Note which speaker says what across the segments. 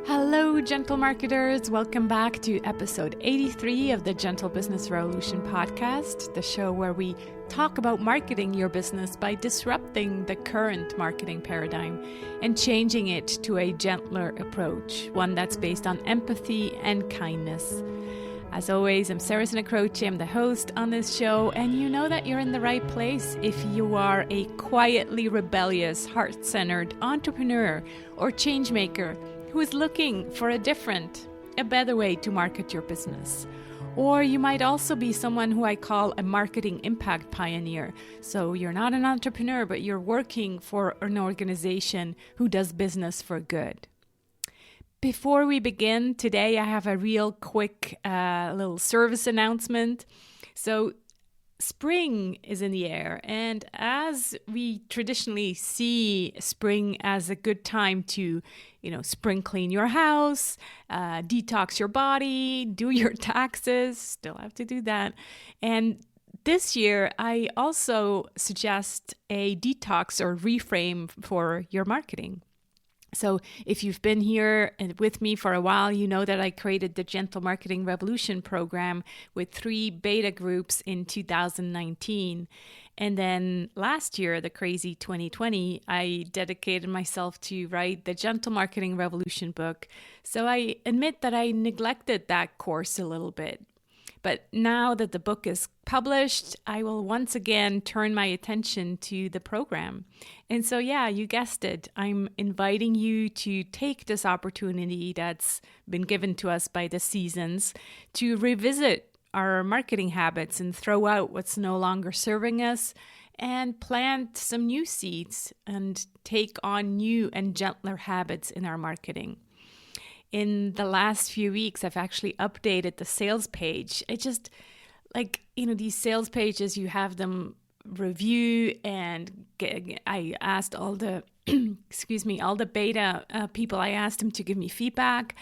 Speaker 1: Hello, gentle marketers. Welcome back to episode 83 of the Gentle Business Revolution podcast, the show where we talk about marketing your business by disrupting the current marketing paradigm and changing it to a gentler approach, one that's based on empathy and kindness. As always, I'm Sarah Sinacroce. I'm the host on this show, and you know that you're in the right place if you are a quietly rebellious, heart-centered entrepreneur or change maker who is looking for a better way to market your business. Or you might also be someone who I call a marketing impact pioneer. So you're not an entrepreneur, but you're working for an organization who does business for good. Before we begin today, I have a real quick little service announcement. So spring is in the air, and as we traditionally see spring as a good time to, spring clean your house, detox your body, do your taxes, still have to do that. And this year, I also suggest a detox or reframe for your marketing. So if you've been here with me for a while, you know that I created the Gentle Marketing Revolution program with 3 beta groups in 2019. And then last year, the crazy 2020, I dedicated myself to write the Gentle Marketing Revolution book. So I admit that I neglected that course a little bit. But now that the book is published, I will once again turn my attention to the program. And so, yeah, you guessed it. I'm inviting you to take this opportunity that's been given to us by the seasons to revisit our marketing habits and throw out what's no longer serving us and plant some new seeds and take on new and gentler habits in our marketing. In the last few weeks, I've actually updated the sales page. It just these sales pages, you have them review, and I asked all the, all the beta people, I asked them to give me feedback.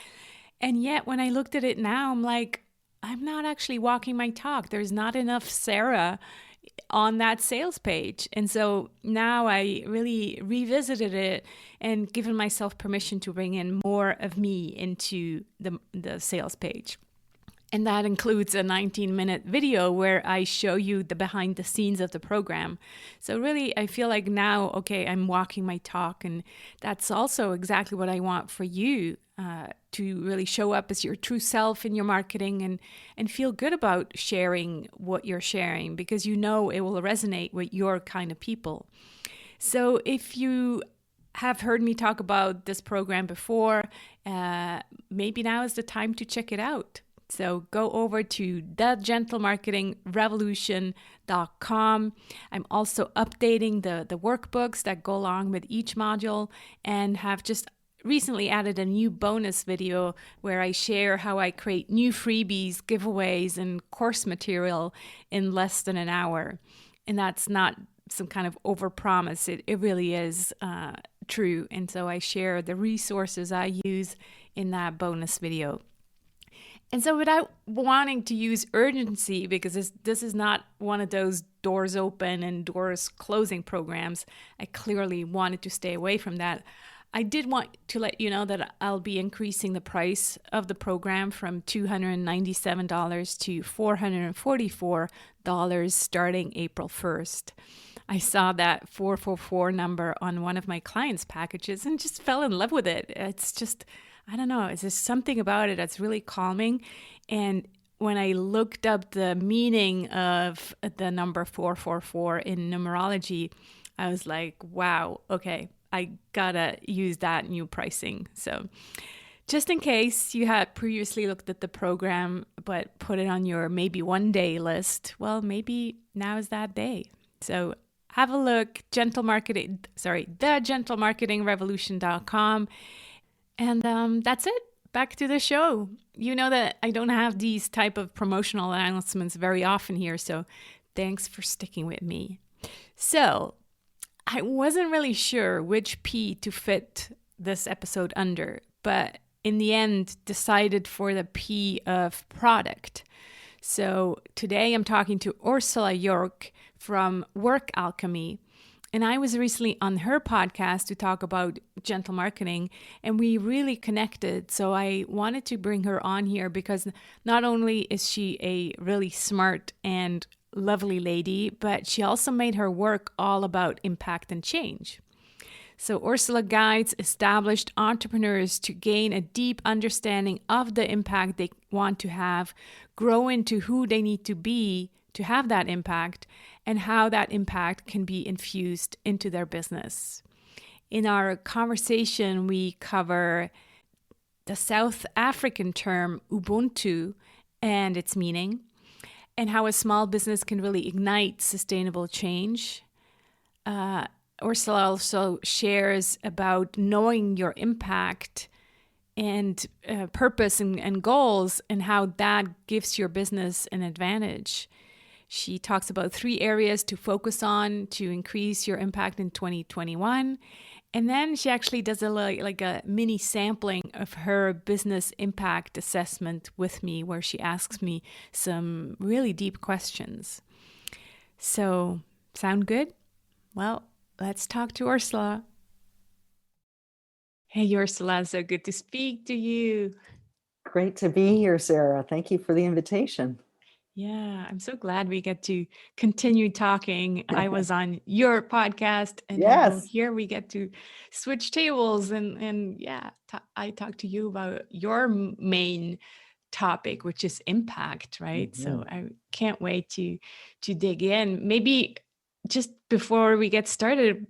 Speaker 1: And yet when I looked at it now, I'm like, I'm not actually walking my talk. There's not enough Sarah on that sales page. And so now I really revisited it and given myself permission to bring in more of me into the sales page. And that includes a 19-minute video where I show you the behind the scenes of the program. So really, I feel like now, okay, I'm walking my talk. And that's also exactly what I want for you, to really show up as your true self in your marketing and feel good about sharing what you're sharing, because you know it will resonate with your kind of people. So if you have heard me talk about this program before, maybe now is the time to check it out. So go over to thegentlemarketingrevolution.com. I'm also updating the workbooks that go along with each module, and have just recently added a new bonus video where I share how I create new freebies, giveaways, and course material in less than an hour. And that's not some kind of overpromise. It really is true. And so I share the resources I use in that bonus video. And so without wanting to use urgency, because this is not one of those doors open and doors closing programs, I clearly wanted to stay away from that. I did want to let you know that I'll be increasing the price of the program from $297 to $444 starting April 1st. I saw that 444 number on one of my clients' packages and just fell in love with it. It's just, I don't know, it's just something about it that's really calming. And when I looked up the meaning of the number 444 in numerology, I was like, wow, okay, I gotta use that new pricing. So just in case you had previously looked at the program but put it on your maybe one day list, well, maybe now is that day. So have a look, thegentlemarketingrevolution.com. And that's it. Back to the show. You know that I don't have these type of promotional announcements very often here, so thanks for sticking with me. So I wasn't really sure which P to fit this episode under, but in the end decided for the P of product. So today I'm talking to Ursula Jorch from Work Alchemy, And I was recently on her podcast to talk about gentle marketing, and we really connected. So I wanted to bring her on here because not only is she a really smart and lovely lady, but she also made her work all about impact and change. So Ursula guides established entrepreneurs to gain a deep understanding of the impact they want to have, grow into who they need to be to have that impact, and how that impact can be infused into their business. In our conversation, we cover the South African term Ubuntu and its meaning, and how a small business can really ignite sustainable change. Ursula also shares about knowing your impact and purpose and goals, and how that gives your business an advantage. She talks about 3 areas to focus on to increase your impact in 2021. And then she actually does a mini sampling of her business impact assessment with me, where she asks me some really deep questions. So, sound good? Well, let's talk to Ursula. Hey, Ursula, so good to speak to you.
Speaker 2: Great to be here, Sarah. Thank you for the invitation.
Speaker 1: Yeah, I'm so glad we get to continue talking. I was on your podcast, and now here we get to switch tables. And yeah, I talked to you about your main topic, which is impact, right?
Speaker 2: Mm-hmm.
Speaker 1: So I can't wait to dig in. Maybe just before we get started,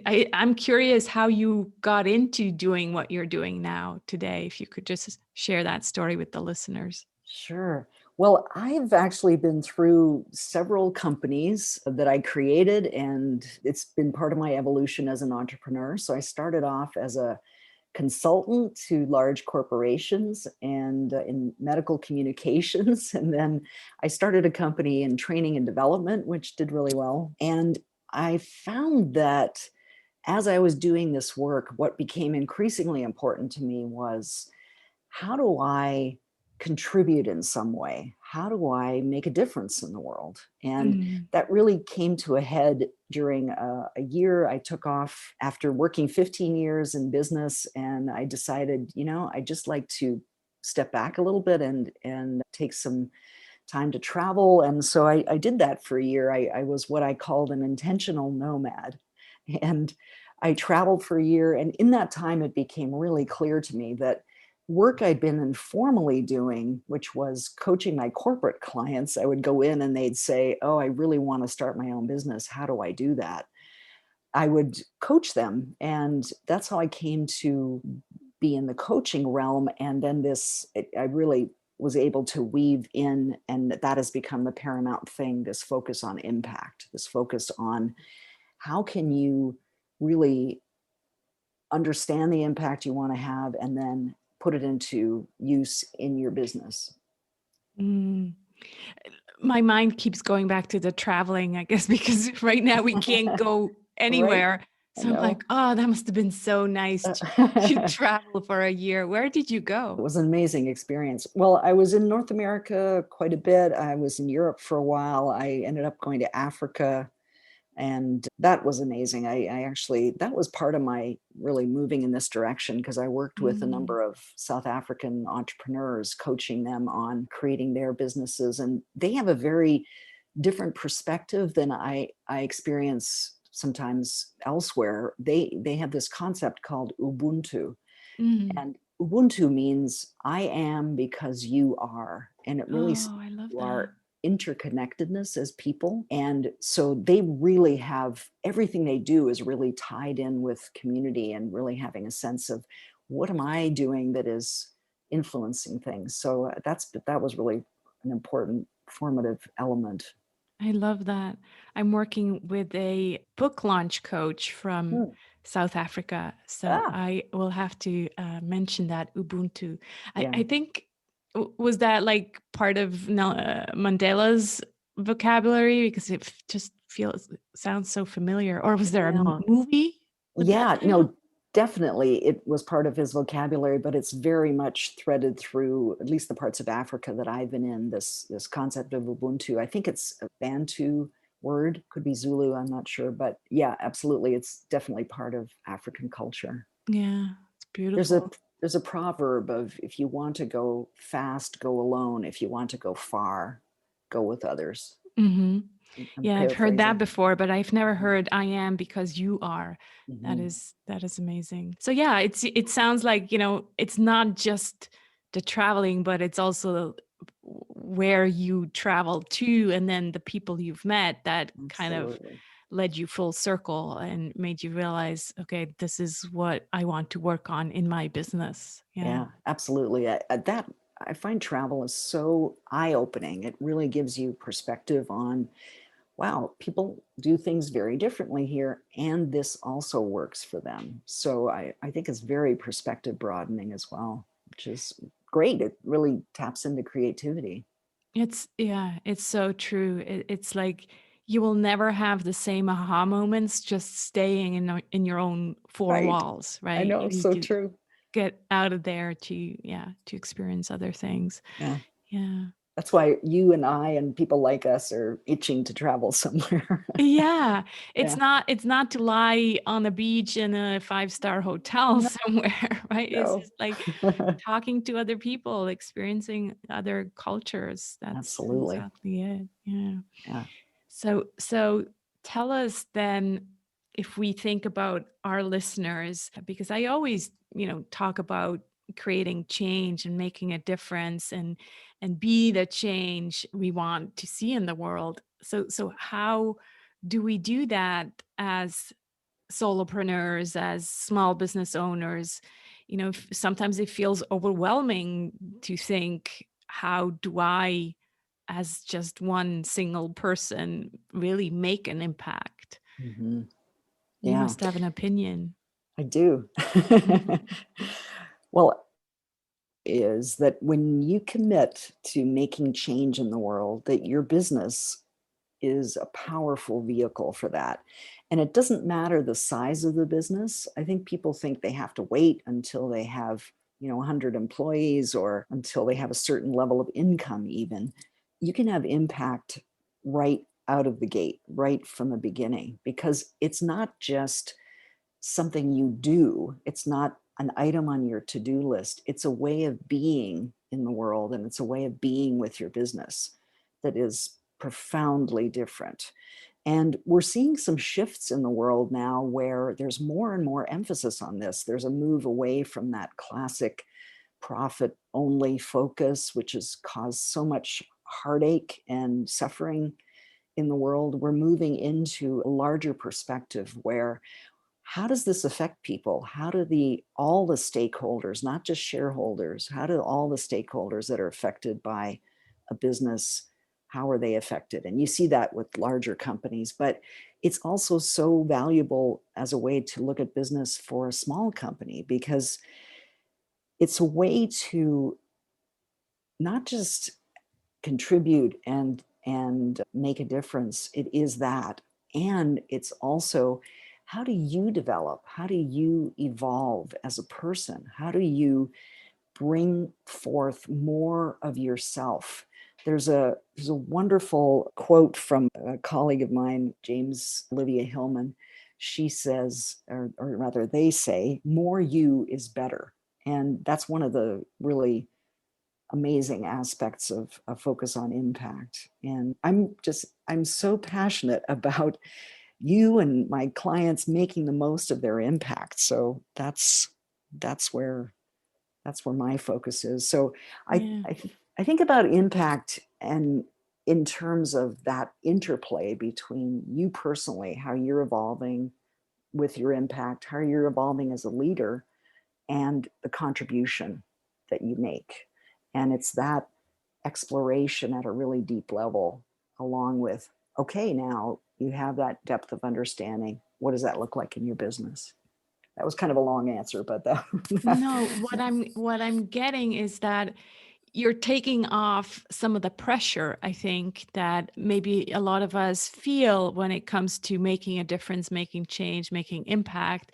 Speaker 1: I'm curious how you got into doing what you're doing now today. If you could just share that story with the listeners.
Speaker 2: Sure. Well, I've actually been through several companies that I created, and it's been part of my evolution as an entrepreneur. So I started off as a consultant to large corporations and in medical communications. And then I started a company in training and development, which did really well. And I found that as I was doing this work, what became increasingly important to me was, how do I contribute in some way? How do I make a difference in the world? And that really came to a head during a year I took off after working 15 years in business. And I decided, I'd just like to step back a little bit and take some time to travel. And so I did that for a year. I was what I called an intentional nomad. And I traveled for a year. And in that time, it became really clear to me that work I'd been informally doing, which was coaching my corporate clients, I would go in and they'd say, "Oh, I really want to start my own business. How do I do that?" I would coach them. And that's how I came to be in the coaching realm. And then I really was able to weave in, and that has become the paramount thing, this focus on impact, this focus on how can you really understand the impact you want to have and then put it into use in your business.
Speaker 1: My mind keeps going back to the traveling, I guess, because right now we can't go anywhere. Right? So I'm like, oh, that must have been so nice to travel for a year. Where did you go?
Speaker 2: It was an amazing experience. Well, I was in North America quite a bit. I was in Europe for a while. I ended up going to Africa. And that was amazing. I actually, that was part of my really moving in this direction, because I worked with a number of South African entrepreneurs, coaching them on creating their businesses. And they have a very different perspective than I experience sometimes elsewhere. They have this concept called Ubuntu. And Ubuntu means I am because you are. And it really
Speaker 1: I love
Speaker 2: you
Speaker 1: that.
Speaker 2: are interconnectedness as people. And so they really have, everything they do is really tied in with community and really having a sense of, what am I doing that is influencing things? So that was really an important formative element.
Speaker 1: I love that. I'm working with a book launch coach from South Africa. So I will have to mention that Ubuntu. I think, was that like part of Mandela's vocabulary? Because it just sounds so familiar. Or was there a movie?
Speaker 2: No, definitely it was part of his vocabulary, but it's very much threaded through at least the parts of Africa that I've been in, this concept of Ubuntu. I think it's a Bantu word. Could be Zulu, I'm not sure. But yeah, absolutely. It's definitely part of African culture.
Speaker 1: Yeah, it's
Speaker 2: There's a
Speaker 1: beautiful.
Speaker 2: there's a proverb of, if you want to go fast, go alone. If you want to go far, go with others.
Speaker 1: Hmm.
Speaker 2: I'm
Speaker 1: Yeah, I've heard that
Speaker 2: paraphrasing.
Speaker 1: before, but I've never heard "I am because you are."
Speaker 2: Mm-hmm.
Speaker 1: That is amazing. So yeah, it sounds like, it's not just the traveling, but it's also where you travel to, and then the people you've met that kind of
Speaker 2: Absolutely.
Speaker 1: led you full circle and made you realize, okay, this is what I want to work on in my business. Yeah.
Speaker 2: Yeah, absolutely. I find travel is so eye-opening. It really gives you perspective on, wow, people do things very differently here, and this also works for them. So I think it's very perspective broadening as well, which is great. It really taps into creativity.
Speaker 1: It's so true. It's like you will never have the same aha moments just staying in your own four
Speaker 2: Right.
Speaker 1: walls,
Speaker 2: I
Speaker 1: right?
Speaker 2: know,
Speaker 1: You
Speaker 2: it's
Speaker 1: need
Speaker 2: so
Speaker 1: to
Speaker 2: true.
Speaker 1: get out of there to, to experience other things.
Speaker 2: Yeah.
Speaker 1: Yeah.
Speaker 2: That's why you and I and people like us are itching to travel somewhere.
Speaker 1: Yeah,
Speaker 2: Yeah.
Speaker 1: it's not to lie on a beach in a five-star hotel
Speaker 2: No,
Speaker 1: somewhere, right? It's
Speaker 2: no.
Speaker 1: just like talking to other people, experiencing other cultures. That's
Speaker 2: Absolutely.
Speaker 1: exactly it. Yeah.
Speaker 2: Yeah.
Speaker 1: So tell us then, if we think about our listeners, because I always, talk about creating change and making a difference and be the change we want to see in the world. So how do we do that as solopreneurs, as small business owners? Sometimes it feels overwhelming to think, how do I, as just one single person, really make an impact?
Speaker 2: Hmm.
Speaker 1: You
Speaker 2: Yeah,
Speaker 1: must have an opinion.
Speaker 2: I do. Well, is that when you commit to making change in the world, that your business is a powerful vehicle for that. And it doesn't matter the size of the business. I think people think they have to wait until they have, 100 employees or until they have a certain level of income even. You can have impact right out of the gate, right from the beginning, because it's not just something you do. It's not an item on your to-do list. It's a way of being in the world, and it's a way of being with your business that is profoundly different. And we're seeing some shifts in the world now where there's more and more emphasis on this. There's a move away from that classic profit only focus, which has caused so much heartache and suffering in the world. We're moving into a larger perspective where, how does this affect people? How do all the stakeholders, not just shareholders, how do all the stakeholders that are affected by a business, how are they affected? And you see that with larger companies, but it's also so valuable as a way to look at business for a small company, because it's a way to not just contribute and make a difference. It is that. And it's also, how do you develop? How do you evolve as a person? How do you bring forth more of yourself? There's a wonderful quote from a colleague of mine, James Olivia Hillman. She says, or rather they say, more you is better. And that's one of the really amazing aspects of a focus on impact. And I'm so passionate about you and my clients making the most of their impact. So that's where my focus is. So I
Speaker 1: Yeah.
Speaker 2: I, I think about impact, and in terms of that interplay between you personally, how you're evolving with your impact, how you're evolving as a leader, and the contribution that you make. And it's that exploration at a really deep level, along with, okay, now you have that depth of understanding. What does that look like in your business? That was kind of a long answer, but
Speaker 1: No, what I'm getting is that you're taking off some of the pressure, I think, that maybe a lot of us feel when it comes to making a difference, making change, making impact.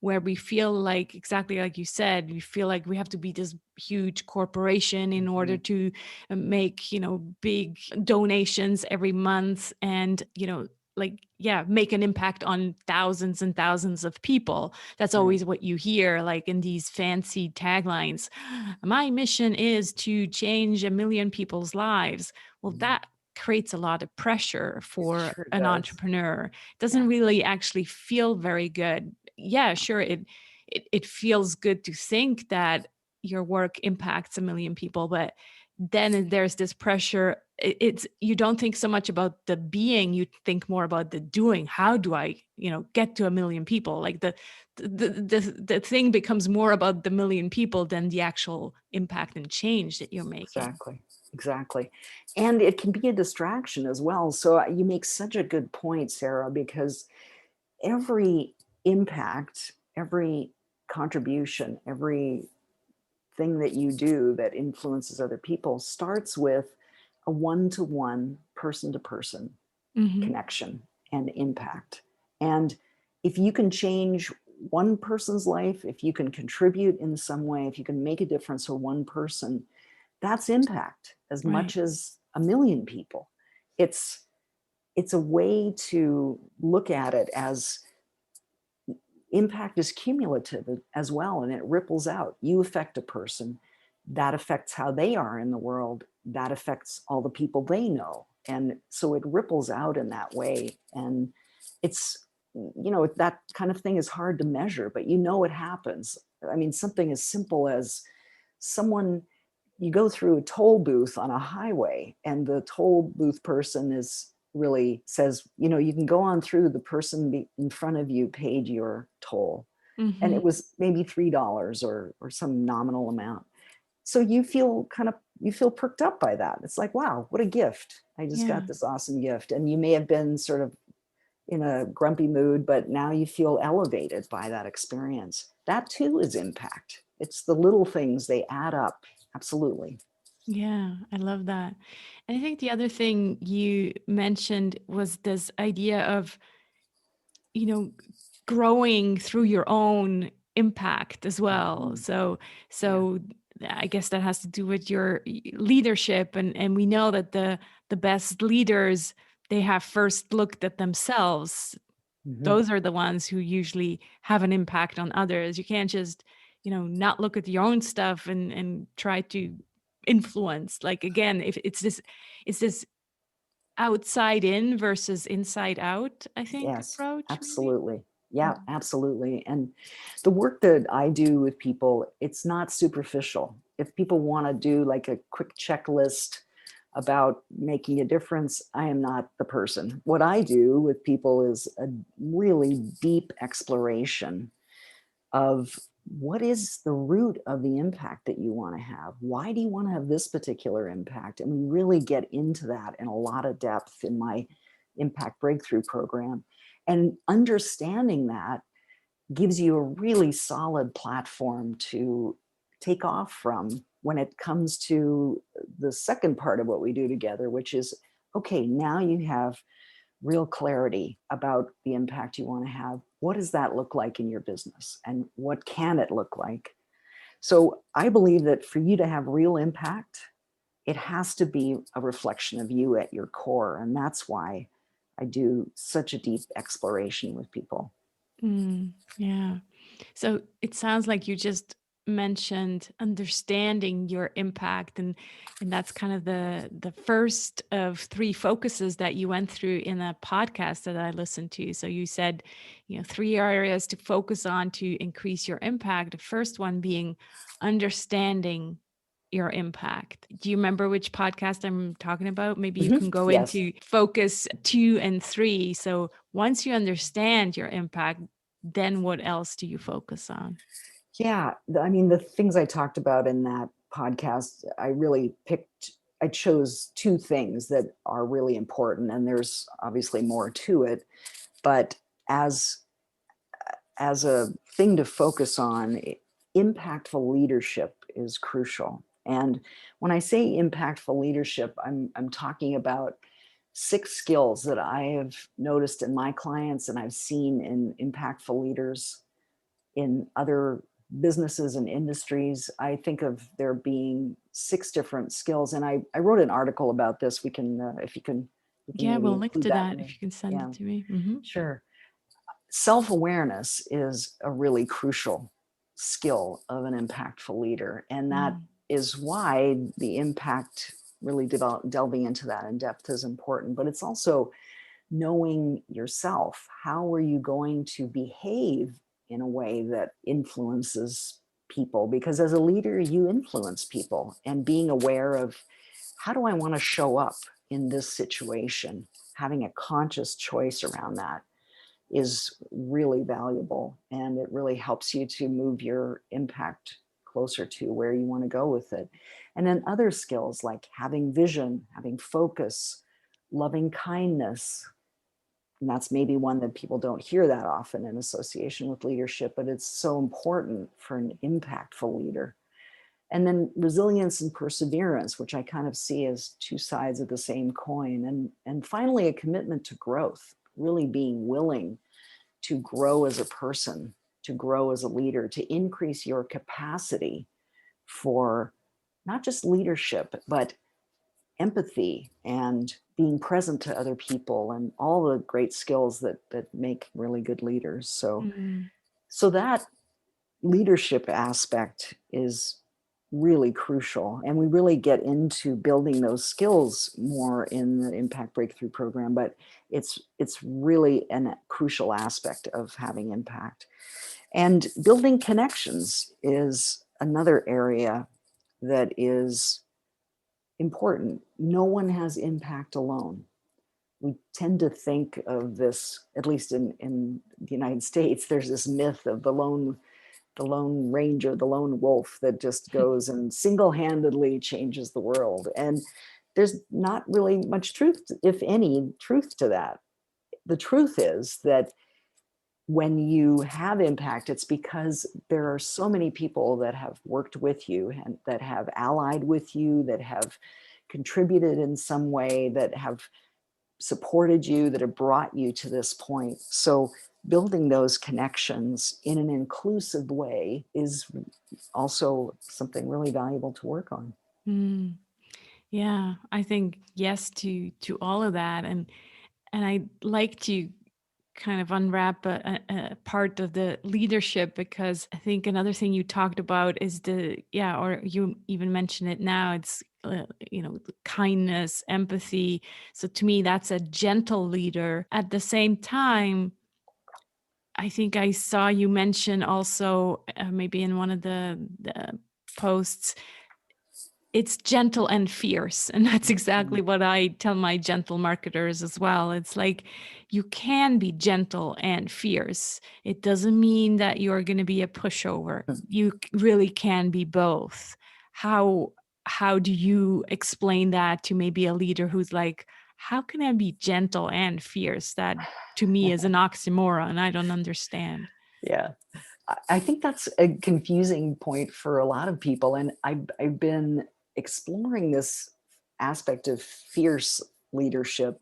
Speaker 1: where we feel like, exactly like you said, we feel like we have to be this huge corporation in order to make, big donations every month and, like, yeah, make an impact on thousands and thousands of people. That's
Speaker 2: Right.
Speaker 1: always what you hear, like in these fancy taglines. My mission is to change 1 million people's lives. Well, that creates a lot of pressure
Speaker 2: It
Speaker 1: for
Speaker 2: sure
Speaker 1: an
Speaker 2: does.
Speaker 1: entrepreneur. It doesn't
Speaker 2: Yeah.
Speaker 1: really actually feel very good. Yeah, sure, it feels good to think that your work impacts 1 million people, but then there's this pressure. It's, you don't think so much about the being, you think more about the doing. How do I, get to 1 million people? Like the thing becomes more about the 1 million people than the actual impact and change that you're making.
Speaker 2: Exactly. And it can be a distraction as well. So you make such a good point, Sarah, because every impact, every contribution, every thing that you do that influences other people starts with a one-to-one, person-to-person
Speaker 1: Hmm.
Speaker 2: connection and impact. And if you can change one person's life, if you can contribute in some way, if you can make a difference for one person, that's impact as
Speaker 1: Right.
Speaker 2: much as 1 million people. It's it's a way to look at it as impact is cumulative as well, and it ripples out. You affect a person, that affects how they are in the world, that affects all the people they know, and so it ripples out in that way. And it's, that kind of thing is hard to measure, but it happens. I mean, something as simple as someone, you go through a toll booth on a highway and the toll booth person says, you can go on through, the person in front of you paid your toll. And
Speaker 1: Hmm.
Speaker 2: it was maybe $3 or some nominal amount. So you feel perked up by that. It's like, wow, what a gift. I just
Speaker 1: Yeah.
Speaker 2: got this awesome gift. And you may have been sort of in a grumpy mood, but now you feel elevated by that experience. That too is impact. It's the little things, they add up. Absolutely.
Speaker 1: Yeah, I love that. And I think the other thing you mentioned was this idea of, you know, growing through your own impact as well.
Speaker 2: Mhm.
Speaker 1: So,
Speaker 2: Yeah.
Speaker 1: so I guess that has to do with your leadership, and we know that the best leaders, they have first looked at themselves.
Speaker 2: Mhm.
Speaker 1: Those are the ones who usually have an impact on others. You can't just, not look at your own stuff and try to influence. Like, again, if it's this outside in versus inside out, I think,
Speaker 2: Yes,
Speaker 1: approach maybe.
Speaker 2: absolutely. Yeah,
Speaker 1: Mhm.
Speaker 2: absolutely. And the work that I do with people, it's not superficial. If people want to do like a quick checklist about making a difference, I am not the person. What I do with people is a really deep exploration of what is the root of the impact that you want to have? Why do you want to have this particular impact? And we really get into that in a lot of depth in my Impact Breakthrough program. And understanding that gives you a really solid platform to take off from when it comes to the second part of what we do together, which is, okay, now you have real clarity about the impact you want to have. What does that look like in your business? And what can it look like? So I believe that for you to have real impact, it has to be a reflection of you at your core. And that's why I do such a deep exploration with people.
Speaker 1: Yeah. So it sounds like you just mentioned understanding your impact, and that's kind of the first of three focuses that you went through in a podcast that I listened to. So you said, three areas to focus on to increase your impact. The first one being understanding your impact. Do you remember which podcast I'm talking about? Maybe you can go
Speaker 2: Yes.
Speaker 1: into focus 2 and 3. So once you understand your impact, then what else do you focus on?
Speaker 2: Yeah. I mean, the things I talked about in that podcast, I chose two things that are really important, and there's obviously more to it. But as a thing to focus on, impactful leadership is crucial. And when I say impactful leadership, I'm talking about 6 skills that I have noticed in my clients and I've seen in impactful leaders. in other businesses and industries. I think of there being 6 different skills. And I wrote an article about this. We can, if you can, we can
Speaker 1: Yeah,
Speaker 2: maybe
Speaker 1: we'll link
Speaker 2: include
Speaker 1: to
Speaker 2: that
Speaker 1: that
Speaker 2: in
Speaker 1: if
Speaker 2: the,
Speaker 1: you can send
Speaker 2: yeah,
Speaker 1: it to me.
Speaker 2: sure. Self-awareness is a really crucial skill of an impactful leader. And that is why the impact, really delving into that in depth, is important. But it's also knowing yourself. How are you going to behave in a way that influences people? Because as a leader, you influence people, and being aware of, how do I want to show up in this situation? Having a conscious choice around that is really valuable, and it really helps you to move your impact closer to where you want to go with it. And then other skills like having vision, having focus, loving kindness. And that's maybe one that people don't hear that often in association with leadership, but it's so important for an impactful leader. And then resilience and perseverance, which I kind of see as 2 sides of the same coin. And finally, a commitment to growth, really being willing to grow as a person, to grow as a leader, to increase your capacity for not just leadership, but empathy and being present to other people, and all the great skills that make really good leaders. So that leadership aspect is really crucial, and we really get into building those skills more in the Impact Breakthrough program, but it's really a crucial aspect of having impact. And building connections is another area that is important. No one has impact alone. We tend to think of this, at least in the United States, there's this myth of the lone ranger, the lone wolf that just goes and single-handedly changes the world. And there's not really much truth, if any truth to that. The truth is that when you have impact, it's because there are so many people that have worked with you and that have allied with you, that have contributed in some way, that have supported you, that have brought you to this point. So building those connections in an inclusive way is also something really valuable to work on.
Speaker 1: Yeah, I think yes to all of that, and I'd like to kind of unwrap a part of the leadership, because I think another thing you talked about is or you even mentioned it now, it's kindness, empathy. So to me, that's a gentle leader. At the same time, I think I saw you mention also, maybe in one of the posts, it's gentle and fierce. And that's exactly what I tell my gentle marketers as well. It's like, you can be gentle and fierce. It doesn't mean that you're going to be a pushover. You really can be both. How do you explain that to maybe a leader who's like, how can I be gentle and fierce? That to me is an oxymoron. I don't understand.
Speaker 2: Yeah. I think that's a confusing point for a lot of people. And I've been exploring this aspect of fierce leadership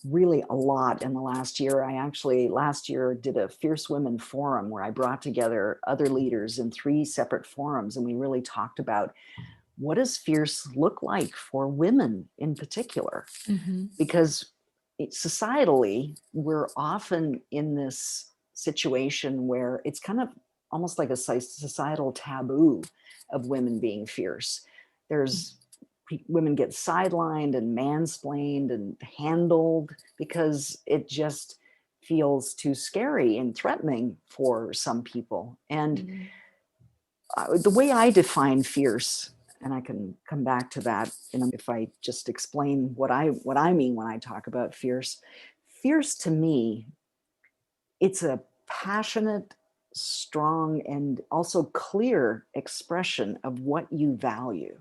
Speaker 2: really a lot in the last year. I actually last year did a Fierce Women Forum where I brought together other leaders in 3 separate forums. And we really talked about, what does fierce look like for women in particular? Because societally, we're often in this situation where it's kind of almost like a societal taboo of women being fierce. Women get sidelined and mansplained and handled because it just feels too scary and threatening for some people. And the way I define fierce, and I can come back to that if I just explain what I mean when I talk about fierce. Fierce to me, it's a passionate, strong, and also clear expression of what you value.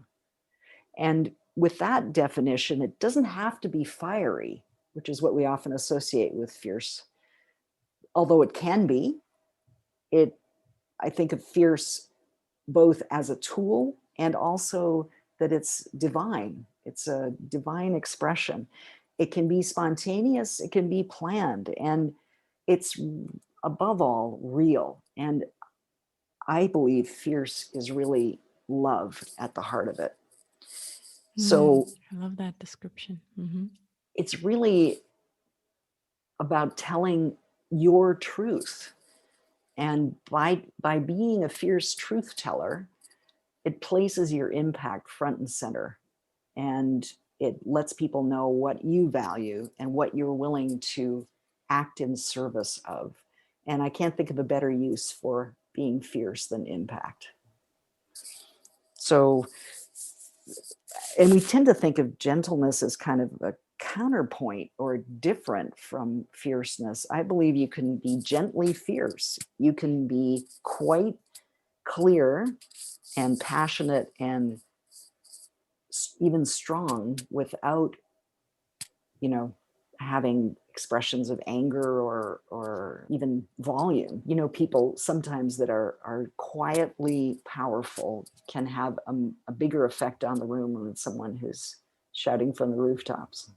Speaker 2: And with that definition, it doesn't have to be fiery, which is what we often associate with fierce. Although it can be, I think of fierce both as a tool and also that it's divine. It's a divine expression. It can be spontaneous, it can be planned, and it's above all real. And I believe fierce is really love at the heart of it. So
Speaker 1: I love that description. Mm-hmm.
Speaker 2: it's really about telling your truth. And by being a fierce truth teller, it places your impact front and center. And it lets people know what you value and what you're willing to act in service of. And I can't think of a better use for being fierce than impact. So, and we tend to think of gentleness as kind of a counterpoint or different from fierceness. I believe you can be gently fierce. You can be quite clear and passionate and even strong without, having expressions of anger or even volume. People sometimes that are quietly powerful can have a bigger effect on the room than someone who's shouting from the rooftops.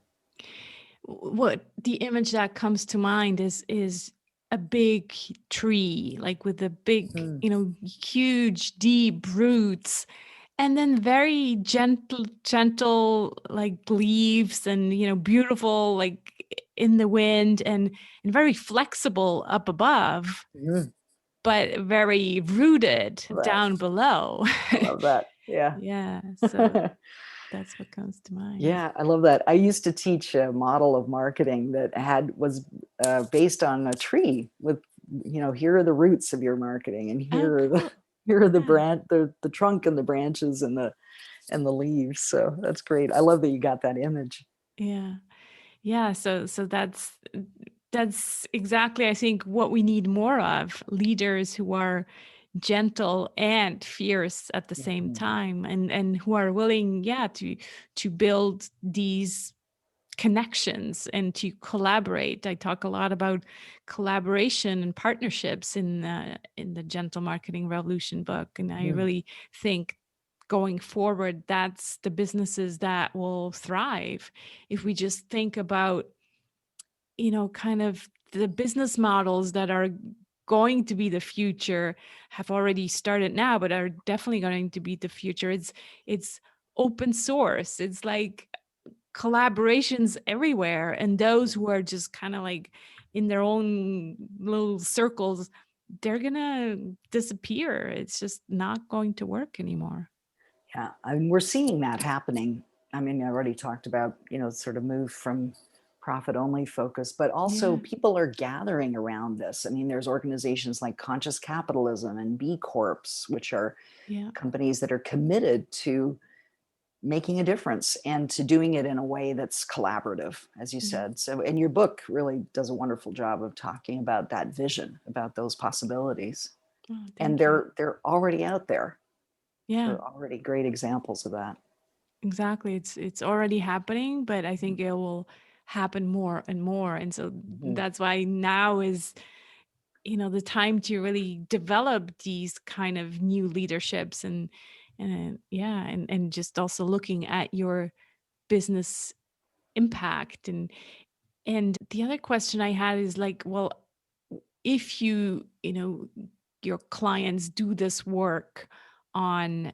Speaker 1: What the image that comes to mind is a big tree, like with the big, huge, deep roots, and then very gentle like leaves, and beautiful like in the wind, and very flexible up above, but very rooted
Speaker 2: That.
Speaker 1: down below.
Speaker 2: I love that. Yeah.
Speaker 1: Yeah, so that's what comes to mind.
Speaker 2: Yeah, I love that. I used to teach a model of marketing that was based on a tree with, here are the roots of your marketing, and here are
Speaker 1: Cool.
Speaker 2: the trunk and the branches and the leaves. So that's great. I love that you got that image.
Speaker 1: Yeah, so that's exactly, I think, what we need more of: leaders who are gentle and fierce at the same time, and who are willing, to build these connections and to collaborate. I talk a lot about collaboration and partnerships in the Gentle Marketing Revolution book, and I really think going forward, that's the businesses that will thrive. If we just think about, kind of the business models that are going to be the future, have already started now, but are definitely going to be the future. It's open source. It's like collaborations everywhere, and those who are just kind of like in their own little circles, they're gonna disappear. It's just not going to work anymore.
Speaker 2: Yeah, I mean, we're seeing that happening. I mean, I already talked about, sort of move from profit only focus, but also people are gathering around this. I mean, there's organizations like Conscious Capitalism and B Corps, which are companies that are committed to making a difference and to doing it in a way that's collaborative, as you said. So, and your book really does a wonderful job of talking about that vision, about those possibilities. And they're already out there. There are already great examples of that.
Speaker 1: Exactly. It's already happening, but I think it will happen more and more. And so that's why now is, the time to really develop these kind of new leaderships, and just also looking at your business impact. And the other question I had is like, well, if your clients do this work on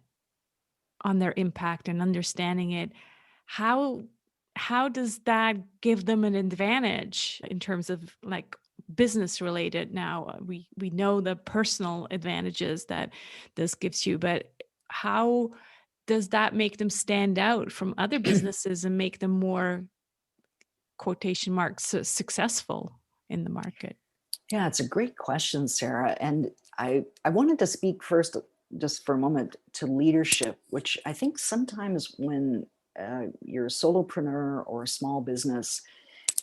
Speaker 1: their impact and understanding it, how does that give them an advantage in terms of like business related? Now we know the personal advantages that this gives you, but how does that make them stand out from other businesses and make them more, quotation marks, successful in the market?
Speaker 2: Yeah, it's a great question, Sarah. And I wanted to speak first, just for a moment, to leadership, which I think sometimes when you're a solopreneur or a small business,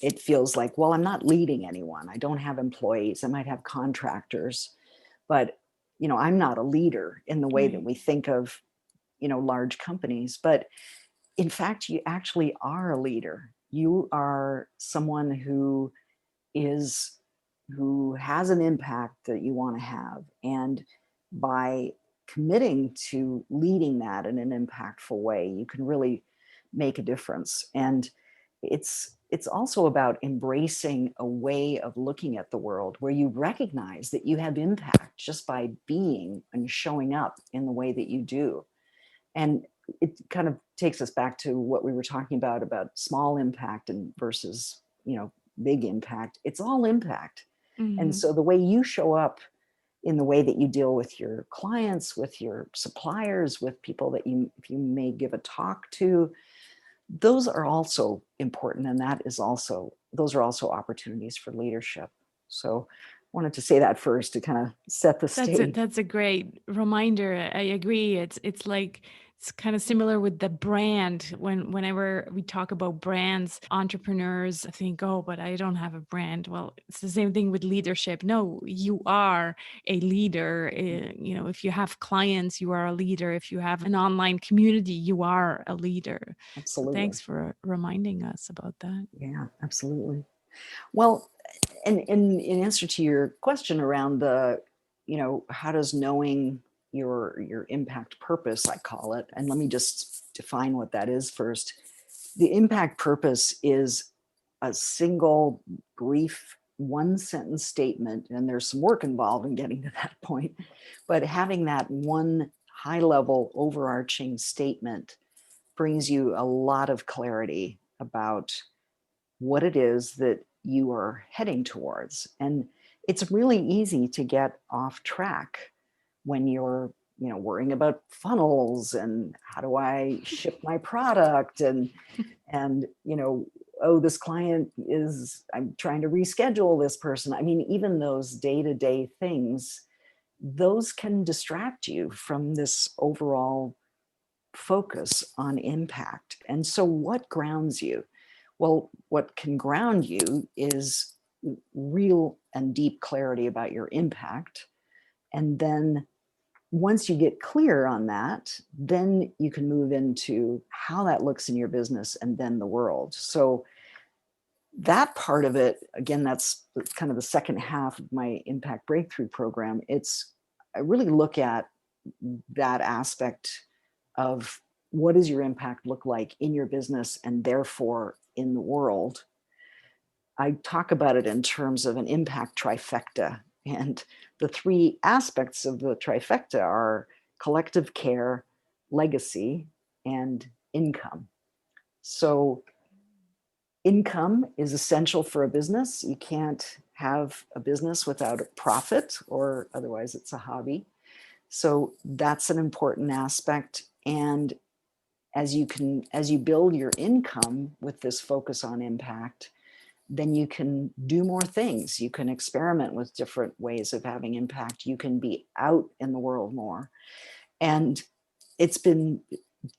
Speaker 2: it feels like, well, I'm not leading anyone. I don't have employees. I might have contractors, but I'm not a leader in the way that we think of, large companies. But in fact, you actually are a leader. You are someone who has an impact that you want to have. And by committing to leading that in an impactful way, you can really make a difference. And it's it's also about embracing a way of looking at the world where you recognize that you have impact just by being and showing up in the way that you do. And it kind of takes us back to what we were talking about small impact and versus, big impact. It's all impact. And
Speaker 1: Mm-hmm.
Speaker 2: so the way you show up in the way that you deal with your clients, with your suppliers, with people that if you may give a talk to, those are also important. And those are also opportunities for leadership. So I wanted to say that first to kind of set the stage.
Speaker 1: That's a great reminder. I agree. It's like it's kind of similar with the brand. Whenever we talk about brands, entrepreneurs think, oh, but I don't have a brand. Well, it's the same thing with leadership. No, you are a leader. If you have clients, you are a leader. If you have an online community, you are a leader. So
Speaker 2: Absolutely.
Speaker 1: thanks for reminding us about that.
Speaker 2: Yeah, absolutely. Well, and in answer to your question around how does knowing your impact purpose, I call it, and let me just define what that is first. The impact purpose is a single brief one sentence statement, and there's some work involved in getting to that point, but having that one high level overarching statement brings you a lot of clarity about what it is that you are heading towards. And it's really easy to get off track when you're worrying about funnels and how do I ship my product and oh, this client I'm trying to reschedule this person. I mean, even those day-to-day things, those can distract you from this overall focus on impact. And so what grounds you? Well, what can ground you is real and deep clarity about your impact. And then once you get clear on that, then you can move into how that looks in your business and then the world. So that part of it, again, that's kind of the second half of my impact breakthrough program. I really look at that aspect of what does your impact look like in your business and therefore in the world. I talk about it in terms of an impact trifecta. And the three aspects of the trifecta are collective care, legacy, and income. So income is essential for a business. You can't have a business without a profit, or otherwise it's a hobby. So that's an important aspect. And as you build your income with this focus on impact, then you can do more things. You can experiment with different ways of having impact. You can be out in the world more. And it's been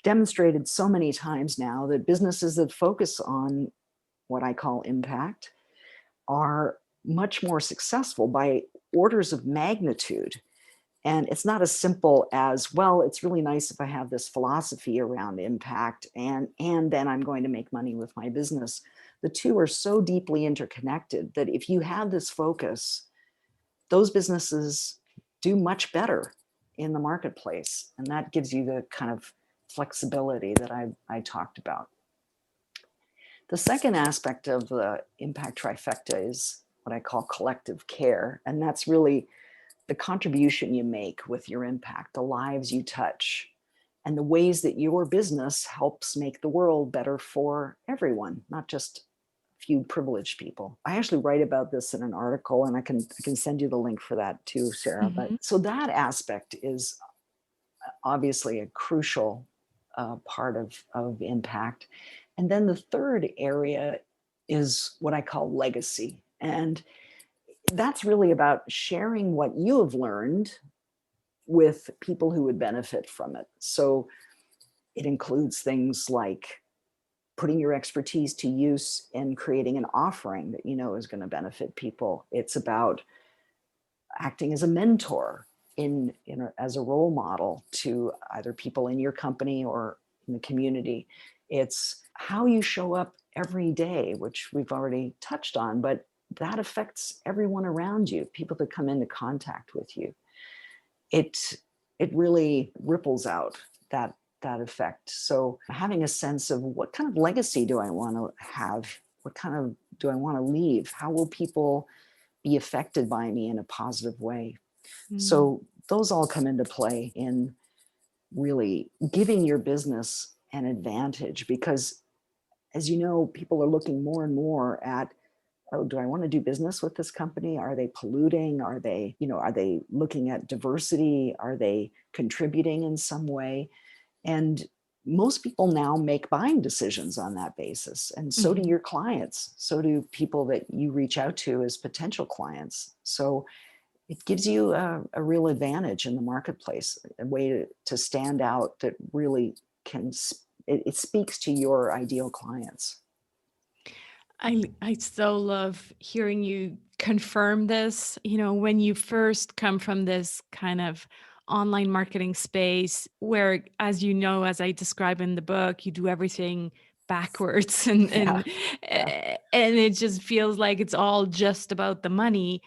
Speaker 2: demonstrated so many times now that businesses that focus on what I call impact are much more successful by orders of magnitude. And it's not as simple as, well, it's really nice if I have this philosophy around impact and then I'm going to make money with my business. The two are so deeply interconnected that if you have this focus, those businesses do much better in the marketplace. And that gives you the kind of flexibility that I talked about. The second aspect of the impact trifecta is what I call collective care. And that's really the contribution you make with your impact, the lives you touch, and the ways that your business helps make the world better for everyone, not just a few privileged people. I actually write about this in an article, and I can send you the link for that too, Sarah.
Speaker 1: Mm-hmm.
Speaker 2: But so that aspect is obviously a crucial part of impact. And then the third area is what I call legacy. And that's really about sharing what you have learned with people who would benefit from it. So it includes things like putting your expertise to use and creating an offering that you know is going to benefit people. It's about acting as a mentor as a role model to either people in your company or in the community. It's how you show up every day, which we've already touched on, but that affects everyone around you, people that come into contact with you. It really ripples out that effect. So having a sense of what kind of legacy do I want to have What kind of do I want to leave? How will people be affected by me in a positive way? So those all come into play in really giving your business an advantage, because as you know, people are looking more and more at, oh, do I want to do business with this company? Are they polluting? Are they looking at diversity? Are they contributing in some way? And most people now make buying decisions on that basis. And so do your clients. So do people that you reach out to as potential clients. So it gives you a real advantage in the marketplace, a way to stand out that really it speaks to your ideal clients.
Speaker 1: I so love hearing you confirm this. When you first come from this kind of online marketing space where, as you know, as I describe in the book, you do everything backwards and
Speaker 2: Yeah.
Speaker 1: and it just feels like it's all just about the money.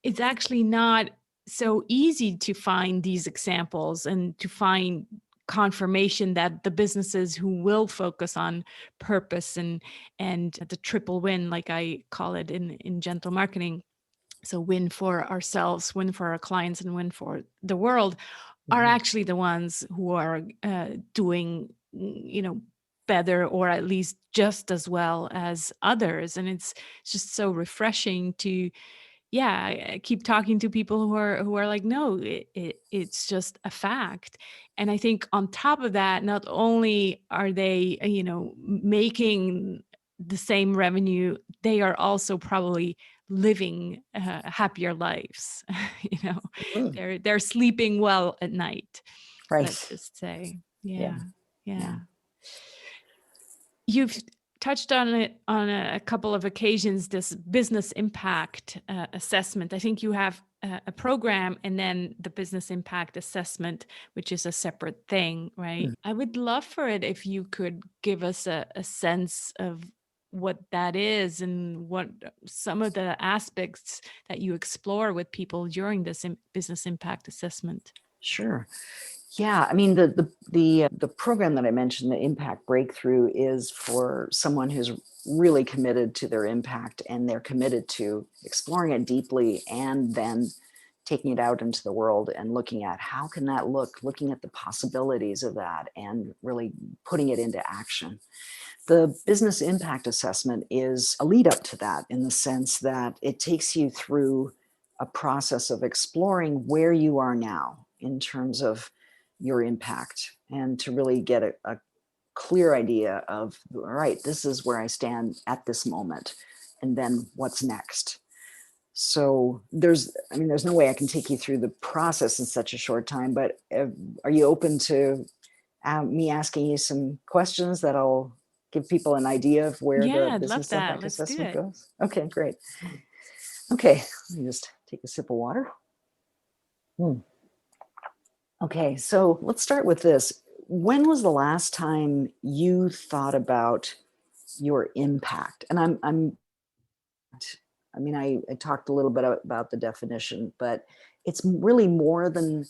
Speaker 1: It's actually not so easy to find these examples and to find confirmation that the businesses who will focus on purpose and the triple win, like I call it in gentle marketing, so win for ourselves, win for our clients, and win for the world, are actually the ones who are doing better, or at least just as well as others. And it's just so refreshing to I keep talking to people who are like, no, it's just a fact. And I think on top of that, not only are they, making the same revenue, they are also probably living happier lives. They're sleeping well at night. Let's
Speaker 2: Right.
Speaker 1: just say,
Speaker 2: Yeah.
Speaker 1: yeah. You've touched on it on a couple of occasions, this business impact assessment. I think you have a program and then the business impact assessment, which is a separate thing, right? I would love for it if you could give us a sense of what that is and what some of the aspects that you explore with people during this business impact assessment.
Speaker 2: Sure. Yeah, I mean, the program that I mentioned, the Impact Breakthrough, is for someone who's really committed to their impact, and they're committed to exploring it deeply and then taking it out into the world and looking at how can that looking at the possibilities of that and really putting it into action. The business impact assessment is a lead up to that, in the sense that it takes you through a process of exploring where you are now in terms of your impact, and to really get a clear idea of, all right, this is where I stand at this moment, and then what's next. So there's no way I can take you through the process in such a short time, but are you open to me asking you some questions that'll give people an idea of where
Speaker 1: Yeah,
Speaker 2: the
Speaker 1: I'd love
Speaker 2: business
Speaker 1: that.
Speaker 2: impact
Speaker 1: Let's do
Speaker 2: assessment
Speaker 1: it.
Speaker 2: goes? Okay, great. Okay, let me just take a sip of water. Okay, so let's start with this. When was the last time you thought about your impact? And I talked a little bit about the definition, but it's really more than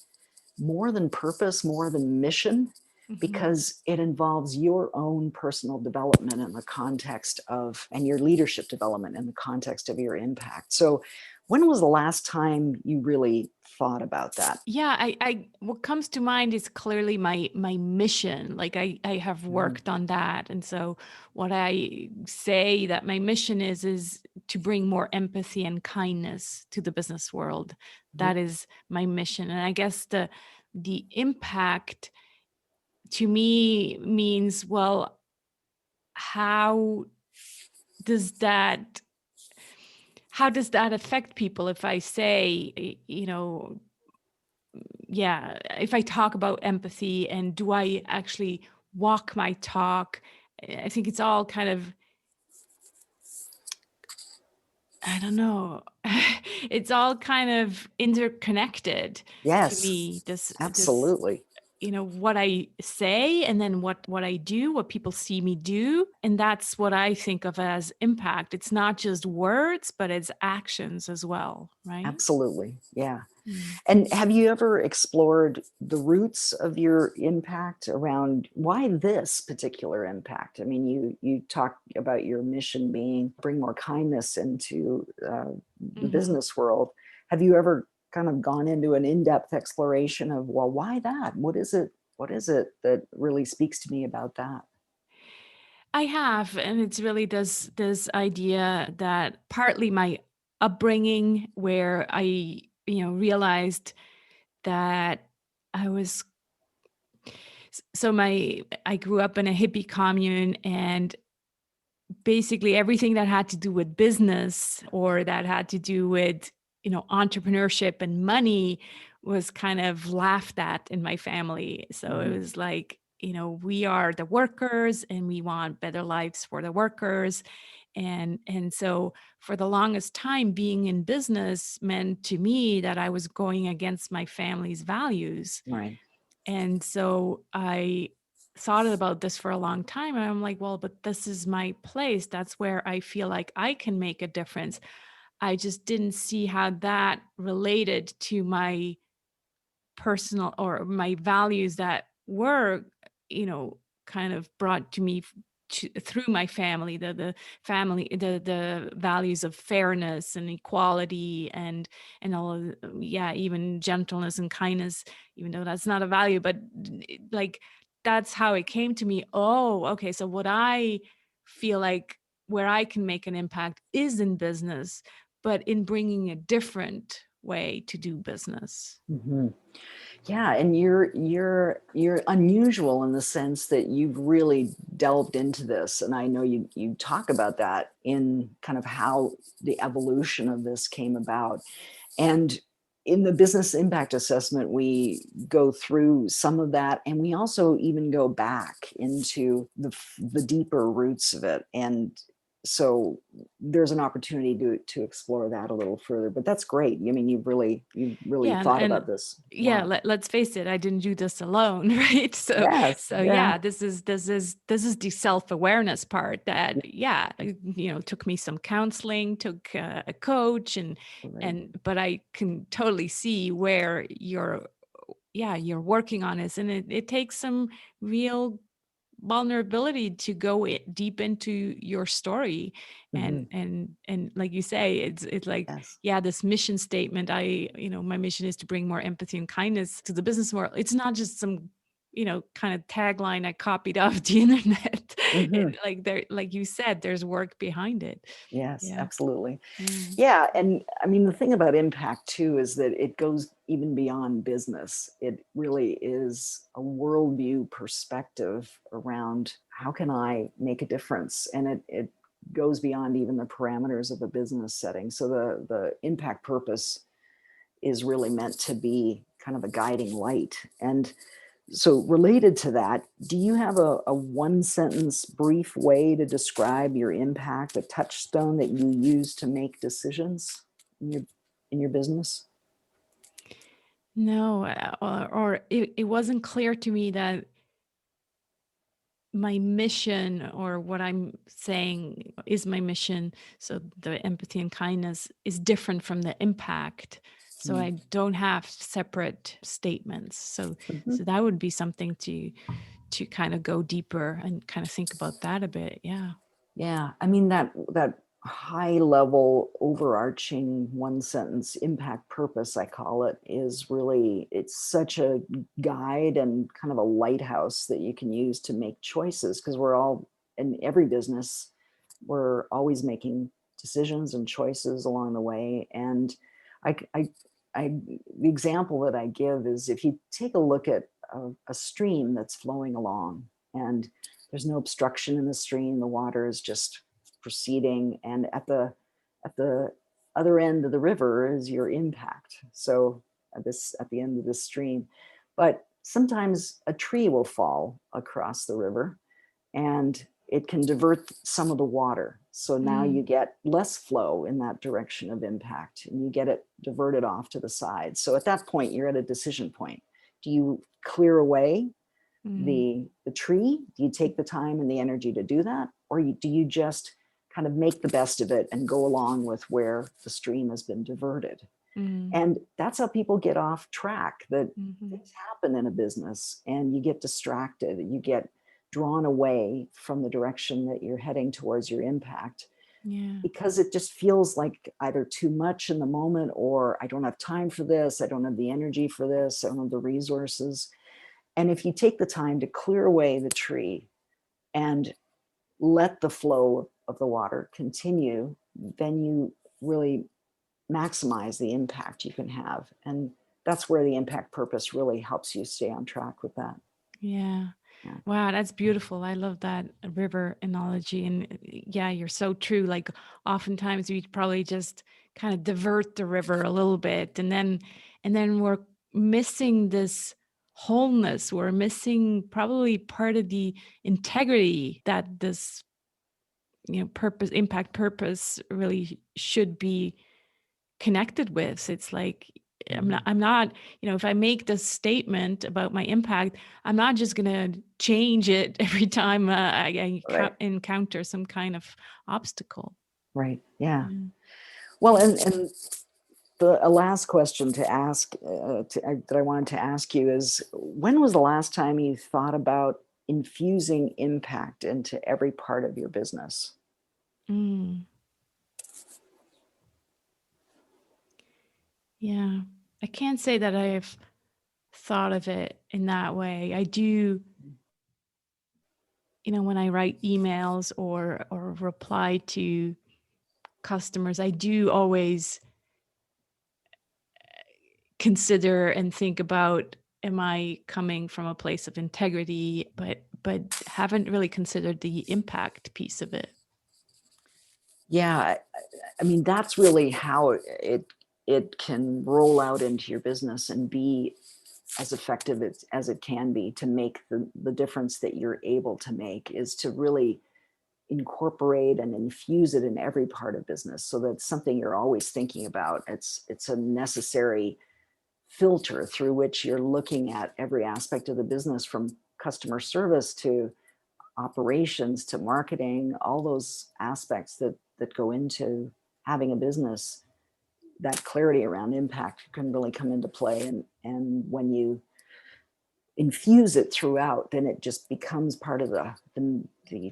Speaker 2: purpose, more than mission, because it involves your own personal development in the context of, and your leadership development in the context of your impact. So when was the last time you really thought about that?
Speaker 1: Yeah, I what comes to mind is clearly my mission. Like I have worked on that. And so what I say that my mission is to bring more empathy and kindness to the business world. That is my mission. And I guess the impact to me means, well, how does that affect people if I say, if I talk about empathy, and do I actually walk my talk? I think it's all kind of, I don't know. It's all kind of interconnected to
Speaker 2: Yes,
Speaker 1: me. This
Speaker 2: absolutely.
Speaker 1: what I say, and then what I do, what people see me do. And that's what I think of as impact. It's not just words, but it's actions as well, right?
Speaker 2: Absolutely. Yeah.
Speaker 1: Mm.
Speaker 2: And have you ever explored the roots of your impact around why this particular impact? I mean, you talk about your mission being bring more kindness into the
Speaker 1: Mhm.
Speaker 2: business world. Have you ever kind of gone into an in-depth exploration of, well, why that? What is it? What is it that really speaks to me about that?
Speaker 1: I have, and it's really this idea that partly my upbringing, where I realized that I was so my I grew up in a hippie commune, and basically everything that had to do with business or that had to do with entrepreneurship and money was kind of laughed at in my family. So it
Speaker 2: Mhm.
Speaker 1: was like, we are the workers and we want better lives for the workers. And so for the longest time, being in business meant to me that I was going against my family's values.
Speaker 2: Right.
Speaker 1: And so I thought about this for a long time. And I'm like, well, but this is my place. That's where I feel like I can make a difference. I just didn't see how that related to my personal or my values that were, kind of brought to me through my family, the values of fairness and equality and all of yeah, even gentleness and kindness, even though that's not a value, but like that's how it came to me. Oh, okay, so what I feel like where I can make an impact is in business, but in bringing a different way to do business.
Speaker 2: Hmm. Yeah, and you're unusual in the sense that you've really delved into this, and I know you talk about that in kind of how the evolution of this came about. And in the business impact assessment, we go through some of that, and we also even go back into the deeper roots of it. And so there's an opportunity to explore that a little further. But that's great. I mean, you've really
Speaker 1: Yeah,
Speaker 2: thought
Speaker 1: and
Speaker 2: about this a
Speaker 1: yeah,
Speaker 2: lot.
Speaker 1: let's face it, I didn't do this alone, right? So
Speaker 2: Yes.
Speaker 1: so
Speaker 2: Yeah.
Speaker 1: yeah, this is the self-awareness part that yeah, took me some counseling, took a coach,
Speaker 2: Right.
Speaker 1: and but I can totally see where you're working on this, and it takes some real vulnerability to go deep into your story.
Speaker 2: Hmm.
Speaker 1: And like you say, it's like,
Speaker 2: Yes.
Speaker 1: yeah, this mission statement, my mission is to bring more empathy and kindness to the business world. It's not just some kind of tagline I copied off the internet.
Speaker 2: Hmm.
Speaker 1: Like there, like you said, there's work behind it.
Speaker 2: Yes,
Speaker 1: Yeah.
Speaker 2: absolutely.
Speaker 1: Yeah.
Speaker 2: Yeah, and I mean, the thing about impact too is that it goes even beyond business. It really is a worldview perspective around how can I make a difference, and it goes beyond even the parameters of a business setting. So the impact purpose is really meant to be kind of a guiding light. And so, related to that, do you have a one sentence brief way to describe your impact, a touchstone that you use to make decisions in your business?
Speaker 1: No, or it wasn't clear to me that my mission or what I'm saying is my mission. So the empathy and kindness is different from the impact. So
Speaker 2: Mm.
Speaker 1: I don't have separate statements. So
Speaker 2: Mhm.
Speaker 1: so that would be something to kind of go deeper and kind of think about that a bit. Yeah.
Speaker 2: Yeah, I mean that high level overarching one sentence impact purpose, I call it, is really, it's such a guide and kind of a lighthouse that you can use to make choices, because we're all in every business, we're always making decisions and choices along the way. And I, I, the example that I give is, if you take a look at a stream that's flowing along, and there's no obstruction in the stream, the water is just proceeding, and at the other end of the river is your impact. So at the end of the stream, but sometimes a tree will fall across the river, and it can divert some of the water. So now
Speaker 1: Mm.
Speaker 2: you get less flow in that direction of impact, and you get it diverted off to the side. So at that point, you're at a decision point. Do you clear away
Speaker 1: Mm.
Speaker 2: the tree? Do you take the time and the energy to do that? Or do you just kind of make the best of it and go along with where the stream has been diverted?
Speaker 1: Mm.
Speaker 2: And that's how people get off track, that
Speaker 1: Mm-hmm.
Speaker 2: things happen in a business and you get distracted, you get drawn away from the direction that you're heading towards your impact.
Speaker 1: Yeah.
Speaker 2: Because it just feels like either too much in the moment, or I don't have time for this, I don't have the energy for this, I don't have the resources. And if you take the time to clear away the tree and let the flow of the water continue, then you really maximize the impact you can have. And that's where the impact purpose really helps you stay on track with that.
Speaker 1: Yeah.
Speaker 2: Yeah.
Speaker 1: Wow, that's beautiful. I love that river analogy. And yeah, you're so true. Like oftentimes we probably just kind of divert the river a little bit, and then we're missing this wholeness. We're missing probably part of the integrity that this, purpose, impact purpose really should be connected with. It's like I'm not, if I make this statement about my impact, I'm not just going to change it every time I
Speaker 2: Right.
Speaker 1: encounter some kind of obstacle.
Speaker 2: Right. Yeah.
Speaker 1: Yeah.
Speaker 2: Well, and a last question to ask that I wanted to ask you is, when was the last time you thought about infusing impact into every part of your business?
Speaker 1: Mm. Yeah. I can't say that I've thought of it in that way. I do, when I write emails or reply to customers, I do always consider and think about, am I coming from a place of integrity, but haven't really considered the impact piece of it.
Speaker 2: Yeah, I mean, that's really how it can roll out into your business and be as effective as it can be to make the difference that you're able to make, is to really incorporate and infuse it in every part of business, so that's something you're always thinking about. It's a necessary filter through which you're looking at every aspect of the business, from customer service to operations to marketing, all those aspects that go into having a business. That clarity around impact can really come into play, and when you infuse it throughout, then it just becomes part of the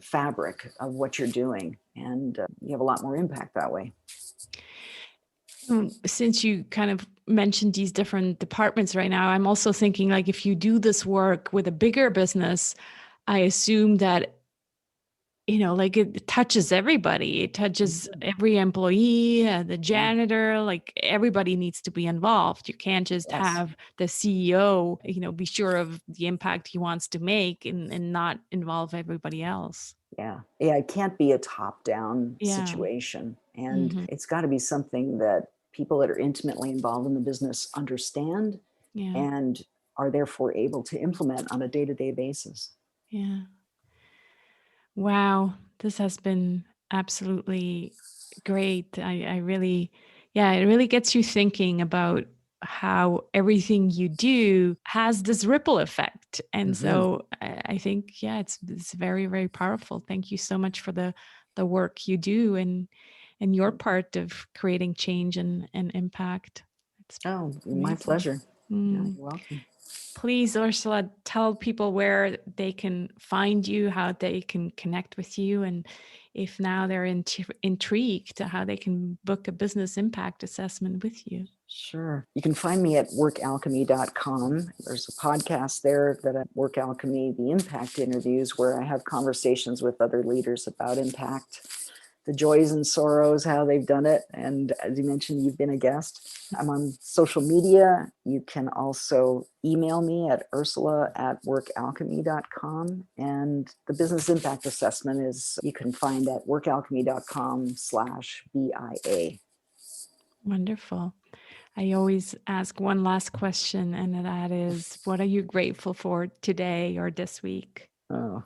Speaker 2: fabric of what you're doing, and you have a lot more impact that way.
Speaker 1: Since you kind of mentioned these different departments right now, I'm also thinking, like, if you do this work with a bigger business, I assume that, like, it touches everybody. It touches every employee, the janitor, like everybody needs to be involved. You can't just
Speaker 2: Yes.
Speaker 1: have the CEO, be sure of the impact he wants to make and not involve everybody else.
Speaker 2: Yeah. It can't be a top-down
Speaker 1: Yeah.
Speaker 2: situation. And
Speaker 1: Mm-hmm.
Speaker 2: it's got to be something that people that are intimately involved in the business understand
Speaker 1: Yeah.
Speaker 2: and are therefore able to implement on a day-to-day basis.
Speaker 1: Yeah. Wow. This has been absolutely great. I really, yeah, it really gets you thinking about how everything you do has this ripple effect. And
Speaker 2: Mm-hmm.
Speaker 1: so I think, yeah, it's very, very powerful. Thank you so much for the work you do and your part of creating change and impact. It's
Speaker 2: Oh, my
Speaker 1: amazing.
Speaker 2: pleasure. Yeah,
Speaker 1: Mm.
Speaker 2: you're welcome.
Speaker 1: Please, Ursula, tell people where they can find you, how they can connect with you, and if now they're intrigued to how they can book a business impact assessment with you.
Speaker 2: Sure. You can find me at workalchemy.com. There's a podcast there that at Work Alchemy, the impact interviews, where I have conversations with other leaders about impact, the joys and sorrows, how they've done it. And as you mentioned, you've been a guest. I'm on social media. You can also email me at ursula@workalchemy.com. And the business impact assessment is, you can find at workalchemy.com/BIA.
Speaker 1: Wonderful. I always ask one last question, and that is, what are you grateful for today or this week?
Speaker 2: Oh,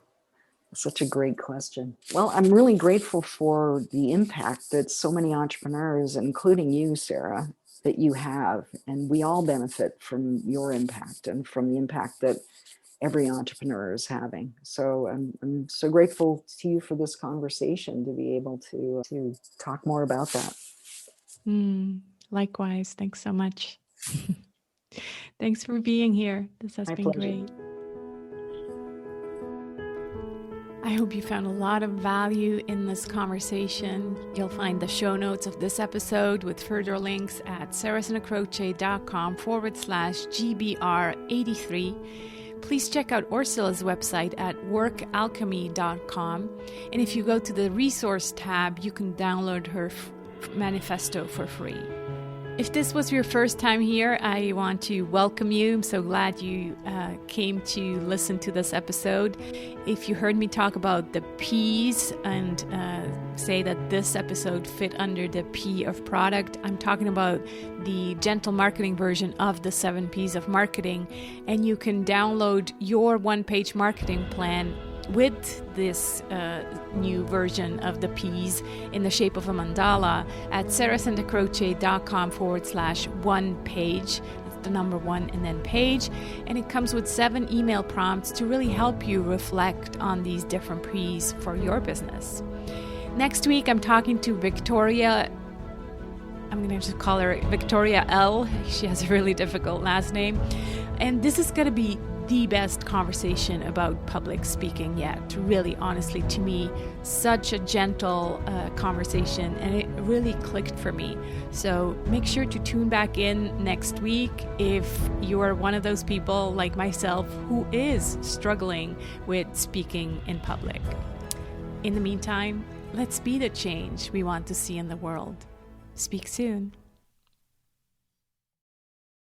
Speaker 2: such a great question. Well, I'm really grateful for the impact that so many entrepreneurs, including you, Sarah, that you have, and we all benefit from your impact and from the impact that every entrepreneur is having. So I'm so grateful to you for this conversation, to be able to talk more about that.
Speaker 1: Likewise. Thanks so much. Thanks for being here. This has been
Speaker 2: pleasure.
Speaker 1: Great. I hope you found a lot of value in this conversation. You'll find the show notes of this episode with further links at sarahsandacroce.com/GBR83. Please check out Ursula's website at workalchemy.com. And if you go to the resource tab, you can download her manifesto for free. If this was your first time here, I want to welcome you. I'm so glad you came to listen to this episode. If you heard me talk about the P's and say that this episode fit under the P of product, I'm talking about the gentle marketing version of the 7 P's of marketing. And you can download your one-page marketing plan with this new version of the P's in the shape of a mandala at sarahsandacroce.com/one-page. It's the number 1 and then page. And it comes with 7 email prompts to really help you reflect on these different P's for your business. Next week, I'm talking to Victoria. I'm going to just call her Victoria L. She has a really difficult last name. And this is going to be the best conversation about public speaking yet. Really, honestly, to me, such a gentle conversation, and it really clicked for me. So make sure to tune back in next week if you are one of those people like myself who is struggling with speaking in public. In the meantime, let's be the change we want to see in the world. Speak soon.